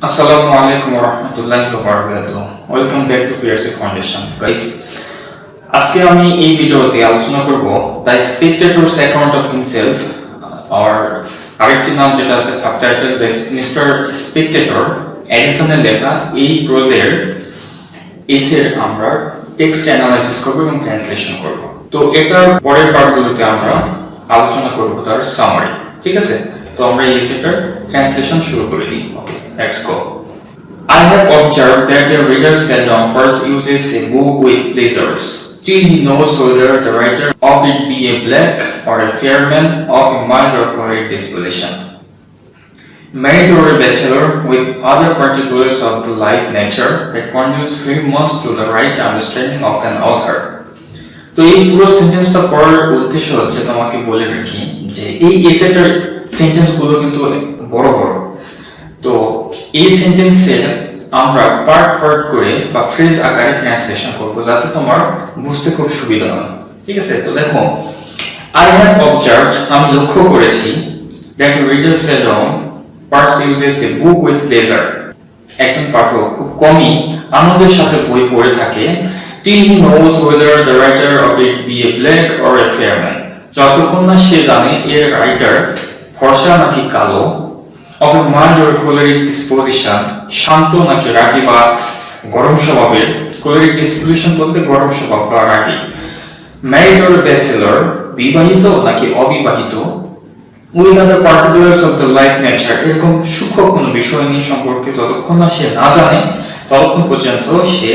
Assalamualaikum warahmatullahi wabarakatuh. Welcome back to PRC Foundation, guys. আজকে আমি এই ভিডিওতে আলোচনা করব দ্য স্পেক্টেটরস অ্যাকাউন্ট অফ হিমসেলফ আর আরেকটি নাম যেটা আছে সাবটাইটেল দ্য মিস্টার স্পেক্টেটর এডিসনের লেখা এই প্রোজের এসের আমরা টেক্সট অ্যানালাইসিস করব এবং ট্রান্সলেশন করব। তো এটার পরের পার্টগুলোতে আমরা আলোচনা করব তার সামারি, ঠিক আছে? তো আমরা এই এসেটার ট্রান্সলেশন শুরু করে দিই। ওকে, let's go. I have observed that the reader seldom uses a book with pleasures, till he knows whether the writer of it be a black or a fair man of a mild or choleric disposition, married or a bachelor, with other particulars of the like nature that conduce very much to the right understanding of an author. তো এই পুরো সেন্টেন্সটা পড়ার উদ্দেশ্য হচ্ছে তোমাকে বলে রাখি যে এই এসেটার সেন্টেন্সগুলো কিন্তু বড় বড়। তো এই সেন্টেন্সের আমরা পার্ট করে বা ফ্রেজ আকারে ট্রান্সলেশন করব যাতে তোমার বুঝতে খুব সুবিধা হয়, ঠিক আছে? তো দেখো, I have observed, আমি লক্ষ্য করেছি, that reader seldom uses a book with pleasure, একজন পাঠক খুব কমই আনন্দের সাথে বই পড়ে থাকে, till he knows whether the writer of it be a black or a fair man, যতক্ষণ না সে জানে এর রাইটার ফর্সা নাকি কালো, of a mild or choleric disposition, শান্ত নাকি রাগী বা গরম স্বভাবের, choleric disposition বলতে গরম স্বভাব বা রাগী, married or bachelor, বিবাহিত নাকি অবিবাহিত, with other particulars of the like nature, এরকম সূক্ষ্ম কোনো বিষয় নিয়ে সম্পর্কে যতক্ষণ না সে না জানে ততক্ষণ পর্যন্ত সে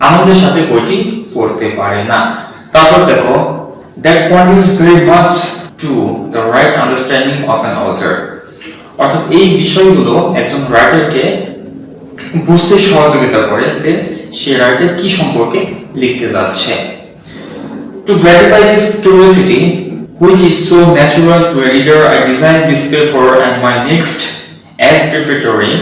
আনন্দের সাথে বইটি পড়তে পারে না। তারপর দেখো, that conduces very much to the right understanding of an author, অর্থাৎ এই বিষয়গুলো একজন রাইটারকে বুঝতে সহযোগিতা করে যে সে রাইটার কি সম্পর্কে লিখতে যাচ্ছে। To gratify this curiosity, which is so natural to a reader, I designed this paper and my next as preparatory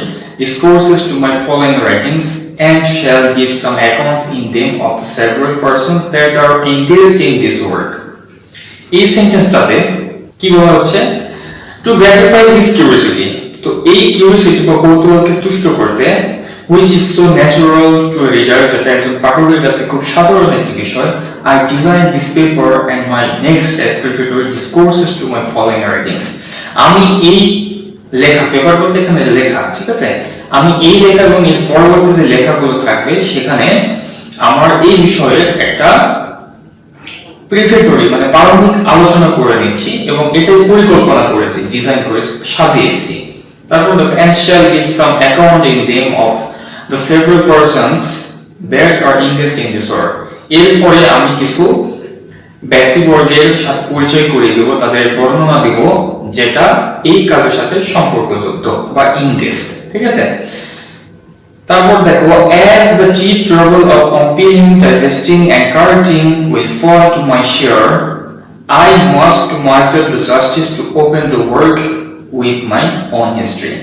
discourses to my following writings, and shall give some account in them of the several persons that are engaged in this work. এই সেন্টেন্সটাতে কি বলা হচ্ছে? To gratify this curiosity, তো এই curiosity বা কৌতূহলকে তুষ্ট করতে, which is so natural to a reader, যেটা একজন পাঠকের কাছে খুব সাধারণ একটি বিষয়, I designed this paper and my next as preparatory discourses to my following writings. আমি এই লেখা, পেপার বলতে এখানে লেখা, ঠিক আছে? আমি এই লেখা এবং এর পরবর্তী যে লেখাগুলো থাকবে সেখানে আমার এই বিষয়ের একটা প্রিফেক্টরি মানে প্রারম্ভিক আলোচনা করে নিচ্ছি এবং এটাও পরিকল্পনা করেছি, ডিজাইন করে সাজিয়েছি। তারপর দেখো, and shall give some account in them of the several persons that are engaged in this work. এরপরে আমি কিছু ব্যক্তিবর্গের সাথে পরিচয় করে দেব, তাদের বর্ণনা দেব যেটা এই কাজের সাথে সম্পর্কযুক্ত বা engaged, ঠিক আছে? তারপর দেখো, as the chief trouble of compiling, digesting and correcting will fall to my share, I must to myself the justice to open the work with my own history.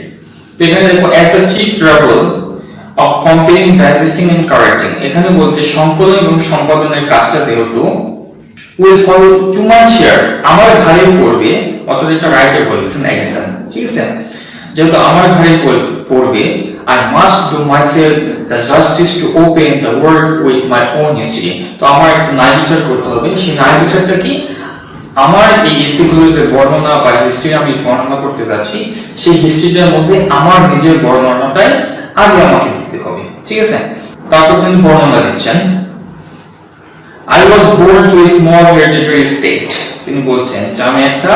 তো এখানে দেখো, as the chief trouble of compiling, digesting and correcting, এখানে বলতে সংকলন এবং সম্পাদনের কাজটা যেহেতু will fall to my share, আমার ঘাড়ে পড়বে, অর্থাৎ এটা রাইটার বলেছেন এডিসন, ঠিক আছে? যেহেতু আমার ঘাড়ে পড়বে, I must do myself the justice to open the work with my own history. তো আমার একটা ন্যায় বিচার করতে হবে। সেই ন্যায় বিচারটা কি? আমার এই এসিগুলোর যে বর্ণনা বা হিস্ট্রি আমি বর্ণনা করতে যাচ্ছি, সেই হিস্ট্রিটার মধ্যে আমার নিজের বর্ণনাটাই আগে আমাকে দিতে হবে, ঠিক আছে? তারপর তিনি বর্ণনা দিচ্ছেন, I was born to a small hereditary estate. তিনি বলছেন যে আমি একটা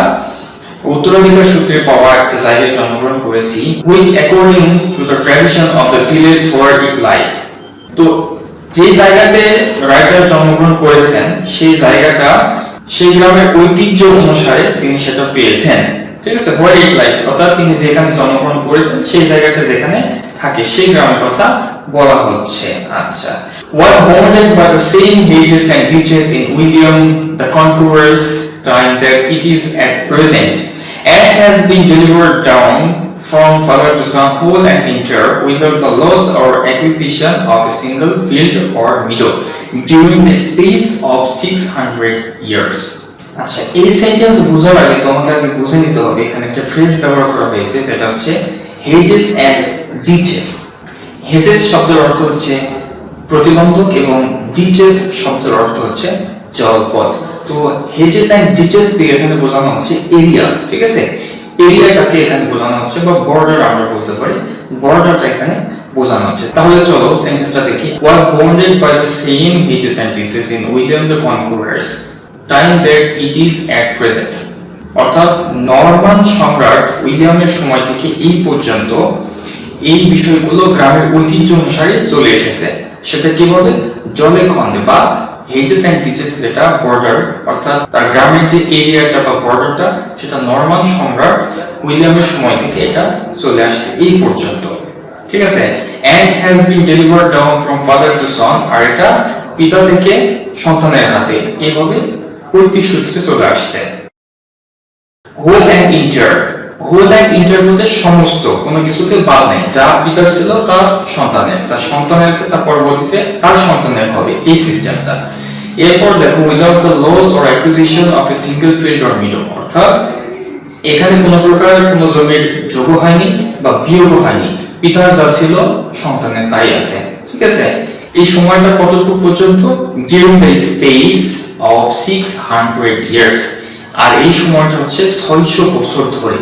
উত্তরাধিকার সূত্রে পাওয়া একটা জায়গায় জন্মগ্রহণ করেছি, which according to the tradition of the village where it lies. তো যে জায়গাতে রাইটার জন্মগ্রহণ করেছেন সেই জায়গাটা সেই গ্রামের ঐতিহ্য অনুসারে তিনি সেটা পেয়েছেন, ঠিক আছে? where it lies, অর্থাৎ তিনি যেখানে জন্মগ্রহণ করেছেন সেই জায়গাটা যেখানে থাকে সেই গ্রামের কথা বলা হচ্ছে। আচ্ছা, was bounded by the same hedges and ditches in William the Conqueror's time that it is at present, and has been delivered down from father to son whole and entire, without the loss or acquisition of a single field or meadow during the space of 600 years. আচ্ছা, এই sentence বোঝার আগে তোমাকে আগে বুঝে নিতে হবে এখানে একটা ফ্রেজ ব্যবহার করা হয়েছে যেটা হচ্ছে হেজেস অ্যান্ড ডিচেস। হেজেস শব্দের অর্থ হচ্ছে প্রতিবন্ধক এবং ডিচেস শব্দের অর্থ হচ্ছে জলপথ। তো হেজেস অ্যান্ড ডিচেস দিয়ে এখানে বোঝানো হচ্ছে এরিয়া, ঠিক আছে? এরিয়াটাকে এখানে বোঝানো হচ্ছে, বা বর্ডার আমরা বলতে পারি, বর্ডারটা এখানে বোঝানো হচ্ছে। তাহলে চলো সেন্টেন্সটা দেখি। was bounded by the same hedges and ditches in William the Conqueror's time that it is at present। অর্থাৎ নরমান সম্রাট উইলিয়ামের সময় থেকে এই পর্যন্ত এই বিষয়গুলো গ্রামের ঐতিহ্য অনুসারে চলে এসেছে। সেটা কিভাবে? জলে খন্দে বা হেজেস অ্যান্ড ডিচেস, যেটা বর্ডার, অর্থাৎ তার গ্রামের যে এরিয়াটা বা বর্ডারটা, সেটা নরমান সম্রাট উইলিয়ামের সময় থেকে এটা চলে আসছে এই পর্যন্ত, ঠিক আছে? and has been delivered down from father to son, আর এটা পিতা থেকে সন্তানের হাতে এইভাবে ঐতিহ্য সূত্রে চলে আসছে। whole and entire, whole and entire বলতে সমস্ত, কোনো কিছুকে বাদ নেই, যা পিতার ছিল তার সন্তানের, যা সন্তানের আছে তার পরবর্তীতে তার সন্তানের হবে, এই সিস্টেমটা। এরপর দেখো without the loss or acquisition of a single field or meadow, অর্থাৎ এখানে কোনো প্রকার কোনো জমির যোগ হয়নি বা বিয়োগ হয়নি, পিতার যা ছিল সন্তানের তাই আছে, ঠিক আছে? এই সময়টা কতটুকু পর্যন্ত? during the space of 600 years, আর এই সময়টা হচ্ছে 600 বছর ধরে।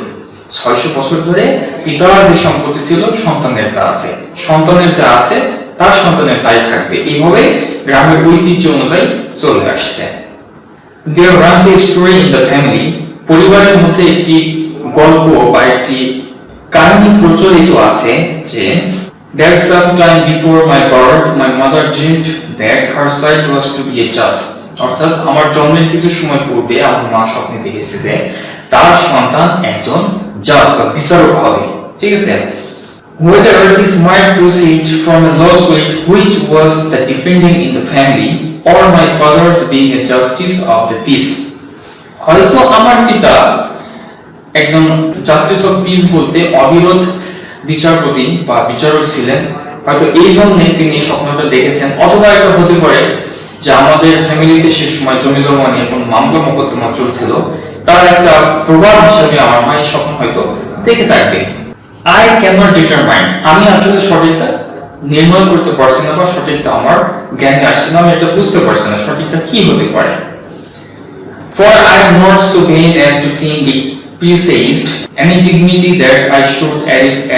600 বছর ধরে পিতার যে সম্পত্তি ছিল সন্তানের তা আছে, সন্তানের যা আছে তার সন্তানের তাই থাকবে, এইভাবে গ্রামের ঐতিহ্য অনুযায়ী চলে আসছে। there runs a story in the family, পরিবারের মধ্যে একটি গল্প বা একটি কাহিনী প্রচলিত আছে যে that sometime before my birth my mother dreamed that her child was to be a judge, অর্থাৎ আমার জন্মের কিছু সময় পূর্বে আমার মা স্বপ্নে দেখেছে যে তার সন্তান একজন জাজ বা বিচারক হবে, ঠিক আছে? whether this might proceed from a lawsuit which was the defending in the family or my father's being a justice of the peace, হয়তো আমার পিতা একজন জাস্টিস অফ পিস বলতে অবিরোধ বিচারপতি বা বিচারক ছিলেন, হয়তো এই জন্যে তিনি স্বপ্নটা দেখেছেন। অথবা এটা হতে পারে যে আমাদের ফ্যামিলিতে সে সময় জমি জমা নিয়ে কোনো মামলা মোকদ্দমা চলছিল, তার একটা প্রভাব হিসাবে আমার মা এই স্বপ্ন হয়তো দেখে থাকবে। আই ক্যান নট ডিটারমাইন, আমি আসলে সঠিকটা নির্ণয় করতে পারছি না বা সঠিকটা আমার জ্ঞানে আসছে না, আমি এটা বুঝতে পারছি না সঠিকটা কি হতে পারে। for I am not so vain as to think it presaged any dignity that I should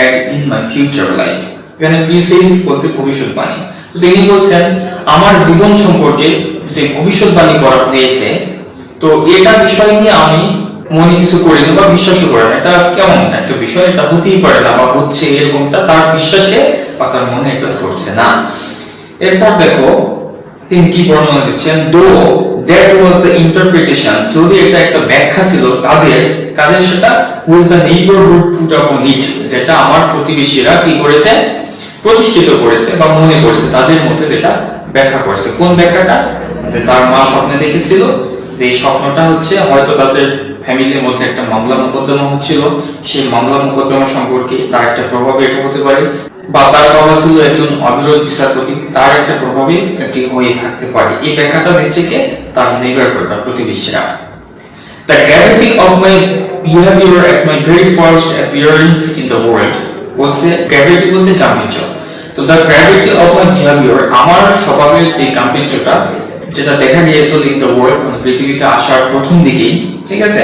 add in my future life। এখানে presaged বলতে ভবিষ্যৎবাণী। তো তিনি বলছেন আমার জীবন সম্পর্কে যে ভবিষ্যৎবাণী করা হয়েছে, তো এটা বিষয় নিয়ে আমি মনে কিছু করি না বা বিশ্বাসও করি না, এটা কেমন একটা বিষয়, এটা হতেই পারে না বা হচ্ছে এরকমটা তার বিশ্বাসে বা তার মনে এটা ধরছে না। এরপর দেখো তিনি কি বর্ণনা দিচ্ছেন, though that was the interpretation, যদি এটা একটা ব্যাখ্যা ছিল তাদের সেটা was the neighborhood put upon it, যেটা আমার প্রতিবেশীরা কি করেছে, প্রতিষ্ঠিত করেছে বা মনে করছে, তাদের মধ্যে যেটা ব্যাখ্যা করেছে। কোন ব্যাখ্যাটা? যে তার মা স্বপ্নে দেখেছিল যে এই স্বপ্নটা হচ্ছে হয়তো তাদের ফ্যামিলির মধ্যে একটা মামলা মোকদ্দমা হচ্ছিল, সেই মামলা মোকদ্দমা সম্পর্কে তার একটা প্রভাব এটা হতে পারে, বা তার বাবা ছিল একজন অবিরোধ বিচারপতি, তার একটা প্রভাবে এটি হয়ে থাকতে পারে। এই ব্যাখ্যাটা দিচ্ছে কে? তার নেইবারহুড বা প্রতিবেশীরা। The gravity of my behavior at my very first appearance in the world, বলছে গ্র্যাভিটি বলতে গাম্ভীর্য। তো the gravity of my behavior, আমার স্বভাবের যে গাম্ভীর্যটা যেটা দেখা গিয়েছিল in the world, মানে পৃথিবীতে আসার প্রথম দিকেই, ঠিক আছে?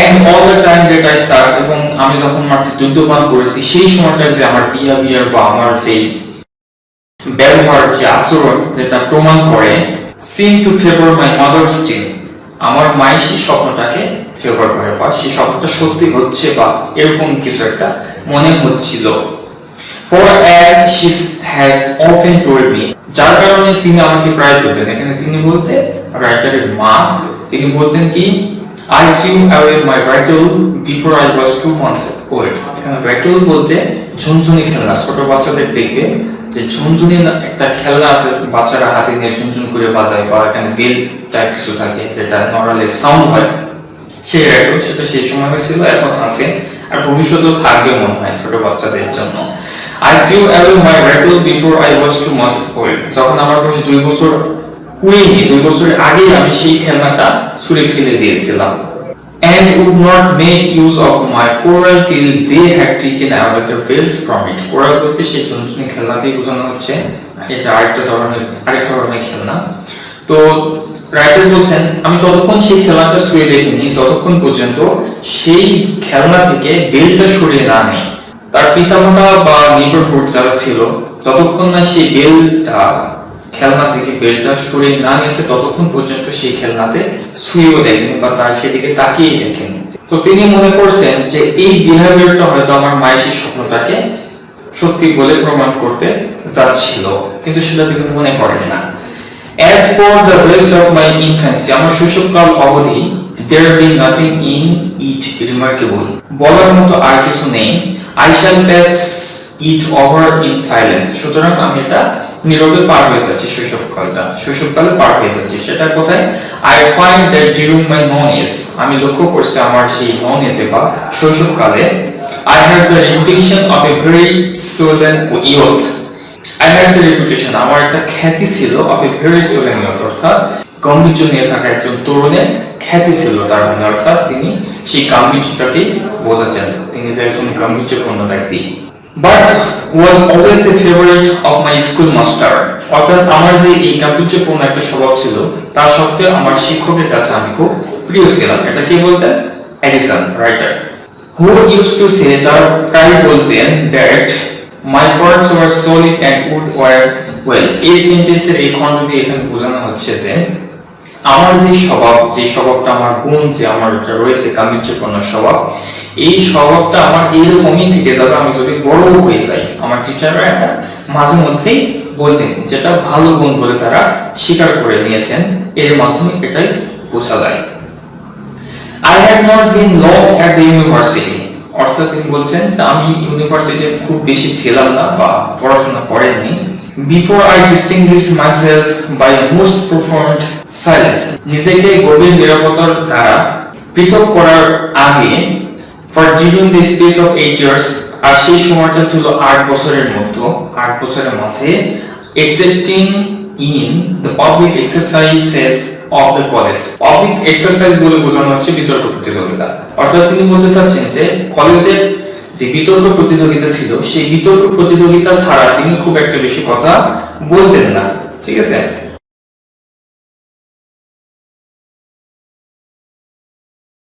and all the time that I served, এবং আমি যখন মাঠে যুদ্ধপান করেছি সেই সময়টা যে আমার বিহেভিয়ার বা আমার যে ব্যবহার, যে আচরণ, যেটা প্রমাণ করে seem to favor my mother's dream, আমার মাই সেই স্বপ্নটাকে ফেভার করে বা সেই স্বপ্নটা সত্যি হচ্ছে বা এরকম কিছু একটা মনে হচ্ছিল। for as she has often told me, যার কারণে তিনি আমাকে প্রায় বলতেন, এখানে তিনি বলতে রাইটারের মা, তিনি বলতেন কি I threw away my rattle before I was 2 months old। এখানে rattle বলতে ঝুনঝুনি খেলনা, ছোট বাচ্চাদের দেখবে যে ঝুনঝুনি একটা খেলনা আছে, বাচ্চারা হাতে নিয়ে ঝুনঝুন করে বাজায় বা এখানে বেল টাইপ কিছু থাকে যেটা নরমালি সাউন্ড হয়, সেই rattle সেটা সেই সময় হয়েছিল, এখন আছে আর ভবিষ্যতেও থাকবে মনে হয় ছোট বাচ্চাদের জন্য। I threw away my rattle before I was 2 months old, যখন আমার বয়স 2 বছর পুরিনি, 2 বছরের আগেই আমি সেই খেলনাটা ছুঁড়ে ফেলে দিয়েছিলাম। and would not make use of my coral till they had taken away the bells from it. coral বলতে সেই জন্য খেলনাতেই বোঝানো হচ্ছে, এটা আরেকটা ধরনের খেলনা। তো রাইটার বলছেন আমি ততক্ষণ সেই খেলনাটা ছুঁয়ে দেখিনি যতক্ষণ পর্যন্ত সেই খেলনা থেকে বেলটা সরিয়ে না নেই। তার পিতামাতা বা নেইবারহুড যারা ছিল যতক্ষণ না সেই খেলনা থেকে বেলটা সরিয়ে না নিয়েছে ততক্ষণ পর্যন্ত সেই খেলনাতে ছুঁয়েও দেখেনি বা তার সেদিকে তাকিয়ে দেখেনি। তো তিনি মনে করছেন যে এই বিহেভিয়ারটা হয়তো আমার মায়ের সেই স্বপ্নটাকে সত্যি বলে প্রমাণ করতে যাচ্ছিল, কিন্তু সেটা তিনি মনে করেন না। As for the rest of my infancy, আমার শৈশবকাল অবধি there be nothing in it remarkable, বলার মতো আর কিছু নেই। I shall pass it over in silence, সুতরাং আমি এটা নীরবে পার হয়ে যাচ্ছি, শৈশবকালে পার হয়ে যাচ্ছি। সেটা কোথায়? I find that during my non-age, আমি লক্ষ্য করছি আমার সেই non-age বা শৈশবকালে I had the reputation of a very stolen youth. I had the reputation, আমার একটা খ্যাতি ছিল of a very stolen youth, অর্থাৎ গাম্ভীর্য নিয়ে থাকা একজন তরুণের খ্যাতি ছিল তার মনে, অর্থাৎ তিনি সেই গাম্ভীর্যটাকেই বোঝাচ্ছেন, তিনি যে একজন গাম্ভীর্যপূর্ণ ব্যক্তি। But was always a favorite of my school master, অর্থাৎ আমার যে এই গাম্ভীর্যপূর্ণ একটা স্বভাব ছিল তার সত্ত্বেও আমার শিক্ষকের কাছে আমি খুব প্রিয় ছিলাম। এটা কে বলছেন? Edison, writer. Who used to say, যারা প্রায় বলতেন that my parts were solid and wood were well. এই সেন্টেন্সের এই খণ্ড দিয়ে এখানে বোঝানো হচ্ছে যে আমার যে স্বভাবটা আমার গুণ যে আমার রয়েছে গাম্ভীর্যপূর্ণ স্বভাব, এই স্বভাবটা আমার এরকমই থেকে যাবে আমি যদি বড় হয়ে যাই। আমার টিচাররা এটা মাঝে মধ্যেই বলতেন, যেটা ভালো গুণ বলে তারা স্বীকার করে নিয়েছেন, এর মাধ্যমে এটাই বোঝা যায়। I had not been long at the university, অর্থাৎ তিনি বলছেন যে আমি ইউনিভার্সিটিতে খুব বেশি ছিলাম না বা পড়াশোনা করেননি। Before I distinguished myself by a most profound silence, নিজেকে গভীর নিরাপত্তার দ্বারা পৃথক করার আগে, for during the space of 8 years, আর সেই সময়টা ছিল 8 বছরের মতো, 8 বছরের মাঝে, excepting in the public exercises of the college. Public exercise বলে বোঝানো হচ্ছে বিতর্ক প্রতিযোগিতা, অর্থাৎ তিনি বলতে চাচ্ছেন যে কলেজের যে বিতর্ক প্রতিযোগিতা ছিল সেই বিতর্ক প্রতিযোগিতা ছাড়া তিনি খুব একটা বেশি কথা বলতেন না, ঠিক আছে।